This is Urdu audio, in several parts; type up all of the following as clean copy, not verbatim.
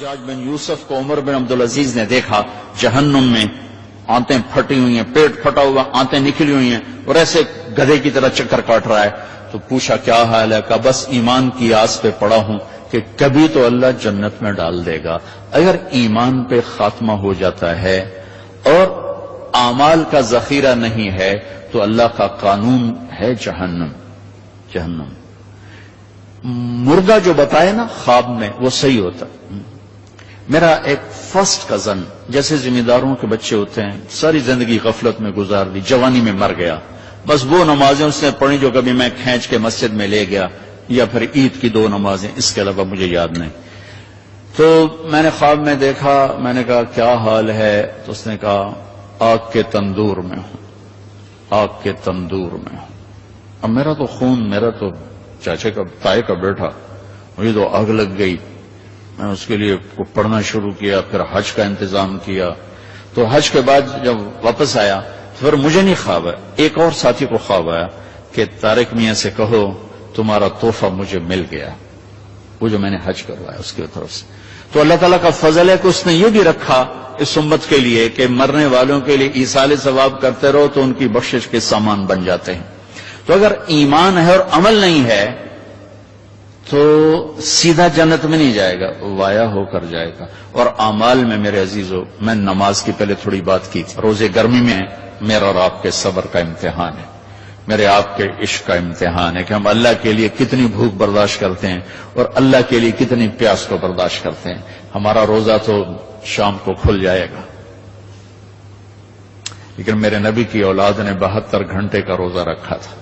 حجاج بن یوسف کو عمر بن عبدالعزیز نے دیکھا جہنم میں، آنتیں پھٹی ہوئی ہیں، پیٹ پھٹا ہوا، آنتیں نکلی ہوئی ہیں، اور ایسے گدھے کی طرح چکر کاٹ رہا ہے. تو پوچھا کیا حال ہے؟ کہا بس ایمان کی آس پہ پڑا ہوں کہ کبھی تو اللہ جنت میں ڈال دے گا. اگر ایمان پہ خاتمہ ہو جاتا ہے اور اعمال کا ذخیرہ نہیں ہے تو اللہ کا قانون ہے جہنم. مردہ جو بتائے نا خواب میں وہ صحیح ہوتا. میرا ایک فرسٹ کزن، جیسے ذمہ داروں کے بچے ہوتے ہیں، ساری زندگی غفلت میں گزار دی، جوانی میں مر گیا. بس وہ نمازیں اس نے پڑھی جو کبھی میں کھینچ کے مسجد میں لے گیا، یا پھر عید کی 2 نمازیں، اس کے علاوہ مجھے یاد نہیں. تو میں نے خواب میں دیکھا، میں نے کہا کیا حال ہے؟ تو اس نے کہا آگ کے تندور میں ہوں، آگ کے تندور میں ہوں. اب میرا تو خون، میرا تو چاچے کا تائے کا بیٹا، مجھے تو آگ لگ گئی. میں اس کے لیے پڑھنا شروع کیا، پھر حج کا انتظام کیا. تو حج کے بعد جب واپس آیا تو پھر مجھے نہیں خواب ہے، ایک اور ساتھی کو خواب آیا کہ طارق میاں سے کہو تمہارا تحفہ مجھے مل گیا، وہ جو میں نے حج کروایا اس کی طرف سے. تو اللہ تعالیٰ کا فضل ہے کہ اس نے یہ بھی رکھا اس امت کے لیے کہ مرنے والوں کے لیے ایصال ثواب کرتے رہو تو ان کی بخشش کے سامان بن جاتے ہیں. تو اگر ایمان ہے اور عمل نہیں ہے تو سیدھا جنت میں نہیں جائے گا، وایا ہو کر جائے گا. اور اعمال میں میرے عزیزو، میں نماز کی پہلے تھوڑی بات کی تھی. روزے گرمی میں میرا اور آپ کے صبر کا امتحان ہے، میرے آپ کے عشق کا امتحان ہے کہ ہم اللہ کے لیے کتنی بھوک برداشت کرتے ہیں اور اللہ کے لیے کتنی پیاس کو برداشت کرتے ہیں. ہمارا روزہ تو شام کو کھل جائے گا، لیکن میرے نبی کی اولاد نے 72 گھنٹے کا روزہ رکھا تھا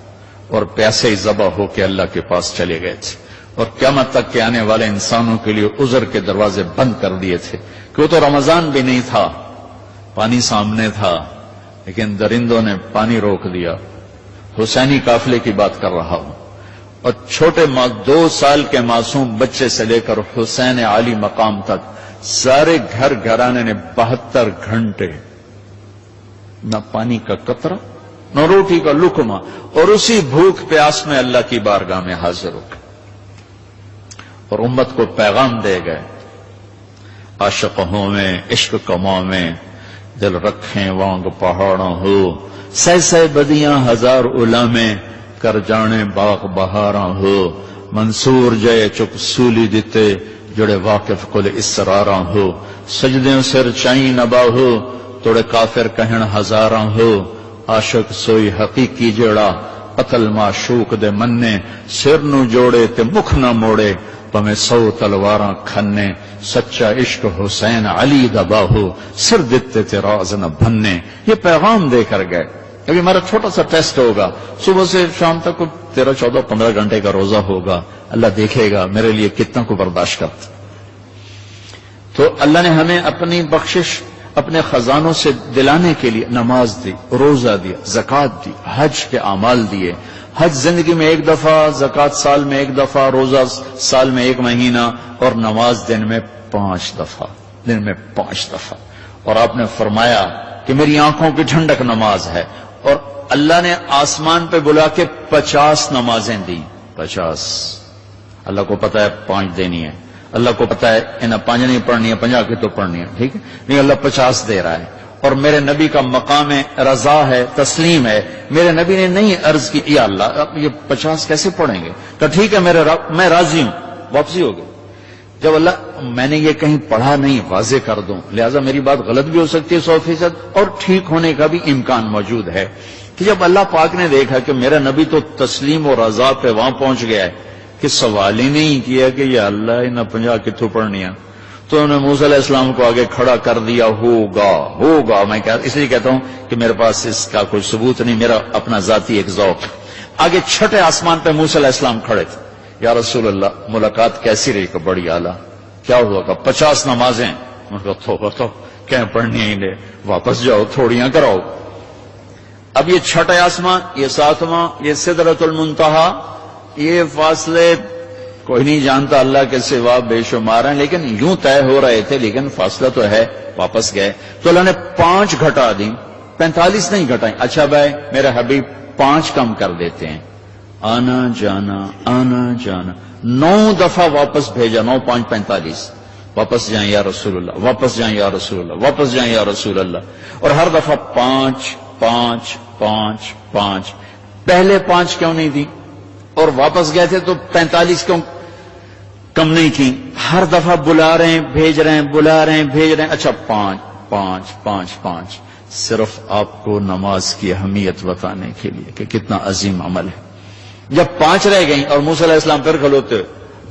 اور پیاسے ہی ذبح ہو کے اللہ کے پاس چلے گئے تھے، اور قیامت تک کے آنے والے انسانوں کے لیے عذر کے دروازے بند کر دیے تھے کہ وہ تو رمضان بھی نہیں تھا، پانی سامنے تھا، لیکن درندوں نے پانی روک دیا. حسینی قافلے کی بات کر رہا ہوں، اور چھوٹے 2 سال کے معصوم بچے سے لے کر حسین عالی مقام تک سارے گھر گھرانے نے 72 گھنٹے نہ پانی کا قطرہ نہ روٹی کا لقمہ، اور اسی بھوک پیاس میں اللہ کی بارگاہ میں حاضر ہو گئے اور امت کو پیغام دے گئے. عاشق ہوں میں عشق کماں میں دل رکھیں وانگ پہاڑوں ہو، سہ بدیاں ہزار الا میں کر جانے باغ بہاراں ہو. منصور جے چپ سولی دیتے جڑے واقف کل اسراراں ہو. سجدیں سر چائیں نبا ہو توڑے کافر کہن ہزاراں ہو. عاشق سوئی حقیقی جڑا قتل معشوق دے مننے. سر نو جوڑے تے مکھ نہ موڑے پمیں 100 تلواراں کھنے. سچا عشق حسین علی دبا ہو سر دتے تے راز نہ بھنے. یہ پیغام دے کر گئے. ابھی ہمارا چھوٹا سا ٹیسٹ ہوگا، صبح سے شام تک 13, 14, 15 گھنٹے کا روزہ ہوگا. اللہ دیکھے گا میرے لیے کتنا کو برداشت کرتا. تو اللہ نے ہمیں اپنی بخشش اپنے خزانوں سے دلانے کے لیے نماز دی، روزہ دیا، زکوٰۃ دی، حج کے اعمال دیے. حج زندگی میں 1 دفعہ، زکوٰۃ سال میں 1 دفعہ، روزہ سال میں 1 مہینہ، اور نماز دن میں 5 دفعہ، دن میں 5 دفعہ. اور آپ نے فرمایا کہ میری آنکھوں کی ٹھنڈک نماز ہے. اور اللہ نے آسمان پہ بلا کے 50 نمازیں دی. 50. اللہ کو پتا ہے 5 دینی ہے، اللہ کو پتا ہے انہیں 5 نہیں پڑھنی ہے، 50 کی تو پڑھنی ہے، ٹھیک ہے، نہیں اللہ 50 دے رہا ہے. اور میرے نبی کا مقام رضا ہے، تسلیم ہے. میرے نبی نے نہیں عرض کی یا اللہ اب یہ 50 کیسے پڑھیں گے؟ کہ ٹھیک ہے میرے رب میں راضی ہوں. واپسی ہو گئی. جب اللہ میں نے یہ کہیں پڑھا نہیں واضح کر دوں، لہذا میری بات غلط بھی ہو سکتی ہے 100%، اور ٹھیک ہونے کا بھی امکان موجود ہے. کہ جب اللہ پاک نے دیکھا کہ میرا نبی تو تسلیم و رضا پہ وہاں پہنچ گیا ہے کہ سوال ہی نہیں کیا کہ یا اللہ انہیں 50 کتوں پڑھنی ہے، تو انہوں نے موسیٰ علیہ السلام کو آگے کھڑا کر دیا. ہوگا میں اس لیے کہتا ہوں کہ میرے پاس اس کا کوئی ثبوت نہیں، میرا اپنا ذاتی ایک ذوق. آگے 6 آسمان پہ موسیٰ علیہ السلام کھڑے تھے. یا رسول اللہ ملاقات کیسی رہی؟ کہ بڑی اعلیٰ. کیا ہوا؟ کہ 50 نمازیں. میں کہا توبہ تو کہیں پڑھنی ہی نہیں، واپس جاؤ تھوڑیاں کراؤ. اب یہ 6 آسمان، یہ 7واں، یہ سدرۃ المنتہا، یہ فاصلے کوئی نہیں جانتا اللہ کے سوا، بے شمار ہیں، لیکن یوں طے ہو رہے تھے، لیکن فاصلہ تو ہے. واپس گئے تو اللہ نے 5 گھٹا دی، 45 نہیں گھٹائیں. اچھا بھائی میرے حبیب 5 کم کر دیتے ہیں. آنا جانا 9 دفعہ واپس بھیجا. 9 5 45. واپس جائیں یا رسول اللہ، واپس جائیں یا رسول اللہ، واپس جائیں یا رسول اللہ، اور ہر دفعہ 5 5 5 5 پہلے 5 کیوں نہیں دی، اور واپس گئے تھے تو 45 کیوں کم نہیں کی؟ ہر دفعہ بلا رہے ہیں بھیج رہے ہیں، بلا رہے ہیں بھیج رہے ہیں، اچھا 5 5 5 5 صرف آپ کو نماز کی اہمیت بتانے کے لیے کہ کتنا عظیم عمل ہے۔ جب 5 رہ گئیں اور موسیٰ علیہ السلام پھر کھلوتے،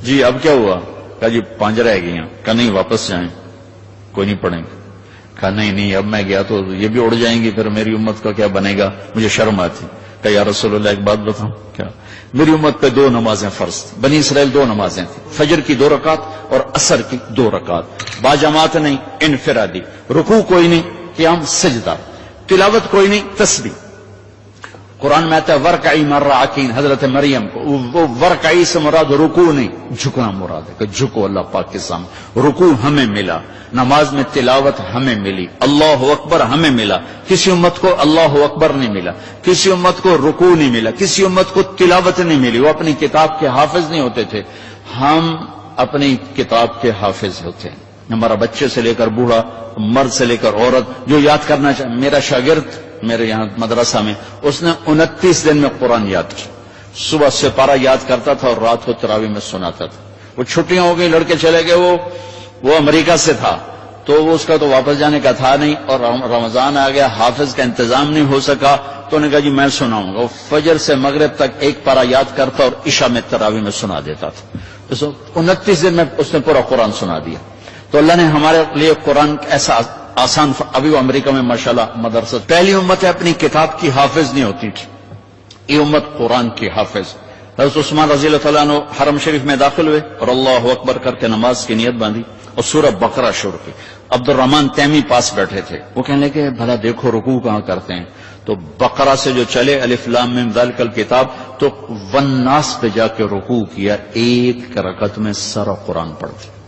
جی اب کیا ہوا؟ کہا جی 5 رہ گئی ہیں۔ کہا نہیں واپس جائیں، کوئی نہیں پڑھیں گے۔ کہا نہیں اب میں گیا تو یہ بھی اڑ جائیں گی، پھر میری امت کا کیا بنے گا، مجھے شرم آتی۔ کہا یا رسول اللہ ایک بات بتاؤں کیا؟ میری امت پہ 2 نمازیں فرض تھیں، بنی اسرائیل 2 نمازیں تھیں، فجر کی 2 رکعت اور عصر کی 2 رکعت، باجماعت نہیں، انفرادی، رکوع کوئی نہیں، قیام سجدہ، تلاوت کوئی نہیں، تسبیح۔ قرآن میں آتا ہے ورکعی مع الراکعین، حضرت مریم کو وہ ورکعی سے مراد رکوع نہیں، جھکنا مراد ہے کہ جھکو اللہ پاک کے سامنے۔ رکوع ہمیں ملا، نماز میں تلاوت ہمیں ملی، اللہ اکبر ہمیں ملا، کسی امت کو اللہ اکبر نہیں ملا، کسی امت کو رکوع نہیں ملا، کسی امت کو تلاوت نہیں ملی، وہ اپنی کتاب کے حافظ نہیں ہوتے تھے، ہم اپنی کتاب کے حافظ ہوتے ہیں۔ ہمارا بچے سے لے کر بوڑھا، مرد سے لے کر عورت جو یاد کرنا چاہے، میرا شاگرد میرے یہاں مدرسہ میں اس نے 29 دن میں قرآن یاد کیا، صبح سے پارہ یاد کرتا تھا اور رات کو تراویح میں سناتا تھا۔ وہ چھٹیاں ہو گئی، لڑکے چلے گئے، وہ امریکہ سے تھا تو وہ اس کا تو واپس جانے کا تھا نہیں، اور رمضان آ گیا، حافظ کا انتظام نہیں ہو سکا تو نے کہا جی میں سناؤں گا۔ وہ فجر سے مغرب تک ایک پارہ یاد کرتا اور عشاء میں تراویح میں سنا دیتا تھا۔ 29 دن میں اس نے پورا قرآن سنا دیا۔ تو اللہ نے ہمارے لیے قرآن ایسا آسان، ابھی وہ امریکہ میں ماشاءاللہ مدرسہ، پہلی امت ہے اپنی کتاب کی حافظ نہیں ہوتی تھی، یہ امت قرآن کی حافظ۔ حضرت عثمان رضی اللہ تعالیٰ عنہ حرم شریف میں داخل ہوئے اور اللہ اکبر کر کے نماز کی نیت باندھی اور سورہ بقرہ شروع کی۔ عبد الرحمن تیمی پاس بیٹھے تھے، وہ کہنے لگے بھلا دیکھو رکوع کہاں کرتے ہیں، تو بقرہ سے جو چلے الف لام میم ذالک الکتاب تو والناس پہ جا کے رکوع کیا، ایک رکعت میں سارا قرآن پڑھ دیا۔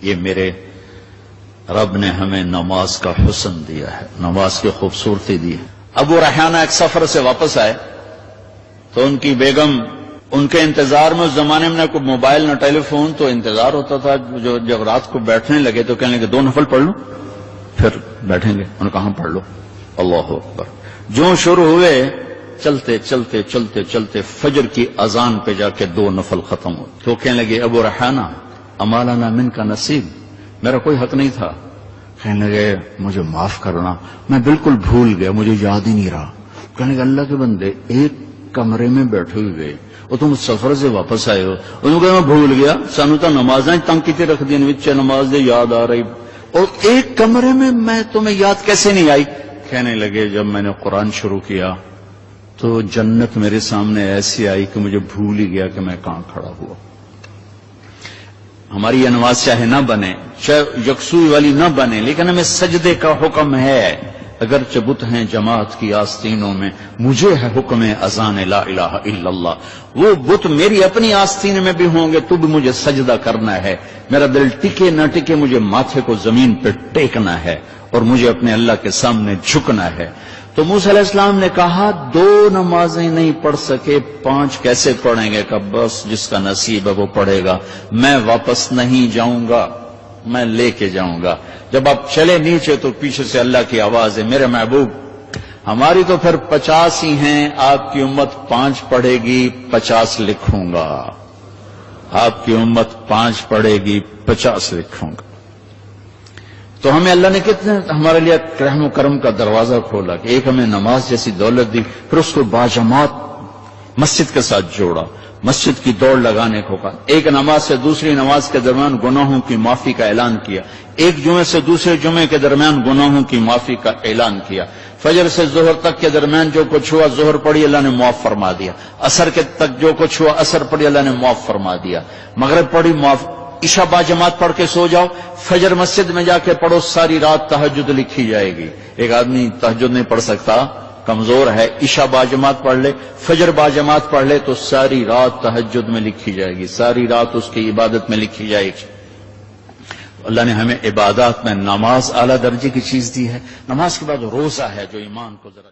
یہ میرے رب نے ہمیں نماز کا حسن دیا ہے، نماز کی خوبصورتی دی ہے۔ ابو ریحانہ ایک سفر سے واپس آئے تو ان کی بیگم ان کے انتظار میں، اس زمانے میں نہ کوئی موبائل نہ ٹیلی فون، تو انتظار ہوتا تھا، جو جب رات کو بیٹھنے لگے تو کہنے لگے 2 نفل پڑھ لو پھر بیٹھیں گے، ان کہاں پڑھ لو، اللہ اکبر۔ جو شروع ہوئے چلتے چلتے چلتے چلتے فجر کی اذان پہ جا کے 2 نفل ختم ہوئے، تو کہنے لگے ابو ریحانہ اما لنا من کا نصیب، میرا کوئی حق نہیں تھا؟ کہنے لگے مجھے معاف کرنا، میں بالکل بھول گیا، مجھے یاد ہی نہیں رہا۔ کہنے لگے اللہ کے بندے ایک کمرے میں بیٹھے ہوئے اور تم سفر سے واپس آئے ہو، انہوں نے کہا میں بھول گیا، سانو تو نمازیں تنگ کی رکھ دی، نماز دے یاد آ رہی، اور ایک کمرے میں میں تمہیں یاد کیسے نہیں آئی؟ کہنے لگے جب میں نے قرآن شروع کیا تو جنت میرے سامنے ایسی آئی کہ مجھے بھول ہی گیا کہ میں کہاں کھڑا ہوا۔ ہماری یہ نماز چاہے نہ بنے، چاہے یکسوئی والی نہ بنے، لیکن ہمیں سجدے کا حکم ہے، اگرچہ بت ہیں جماعت کی آستینوں میں، مجھے ہے حکم اذان لا الہ الا اللہ۔ وہ بت میری اپنی آستین میں بھی ہوں گے تو بھی مجھے سجدہ کرنا ہے، میرا دل ٹکے نہ ٹکے مجھے ماتھے کو زمین پہ ٹیکنا ہے اور مجھے اپنے اللہ کے سامنے جھکنا ہے۔ تو موسیٰ علیہ السلام نے کہا 2 نمازیں نہیں پڑھ سکے، 5 کیسے پڑھیں گے؟ کہ بس جس کا نصیب ہے وہ پڑھے گا، میں واپس نہیں جاؤں گا، میں لے کے جاؤں گا۔ جب آپ چلے نیچے تو پیچھے سے اللہ کی آواز ہے میرے محبوب ہماری تو پھر 50 ہی ہیں، آپ کی امت 5 پڑھے گی 50 لکھوں گا، آپ کی امت 5 پڑھے گی 50 لکھوں گا۔ تو ہمیں اللہ نے کتنے ہمارے لیے رحم و کرم کا دروازہ کھولا کہ ایک ہمیں نماز جیسی دولت دی، پھر اس کو باجماعت مسجد کے ساتھ جوڑا، مسجد کی دوڑ لگانے کو کہا، ایک نماز سے دوسری نماز کے درمیان گناہوں کی معافی کا اعلان کیا، ایک جمعے سے دوسرے جمعے کے درمیان گناہوں کی معافی کا اعلان کیا، فجر سے ظہر تک کے درمیان جو کچھ ہوا ظہر پڑھی اللہ نے معاف فرما دیا، عصر کے تک جو کچھ ہوا عصر پڑھی اللہ نے معاف فرما دیا، مغرب پڑھی معاف، عشاء با جماعت پڑھ کے سو جاؤ، فجر مسجد میں جا کے پڑھو، ساری رات تہجد لکھی جائے گی۔ ایک آدمی تہجد نہیں پڑھ سکتا، کمزور ہے، عشاء با جماعت پڑھ لے، فجر با جماعت پڑھ لے تو ساری رات تہجد میں لکھی جائے گی، ساری رات اس کی عبادت میں لکھی جائے گی۔ اللہ نے ہمیں عبادات میں نماز اعلیٰ درجے کی چیز دی ہے، نماز کے بعد روزہ ہے جو ایمان کو ذرا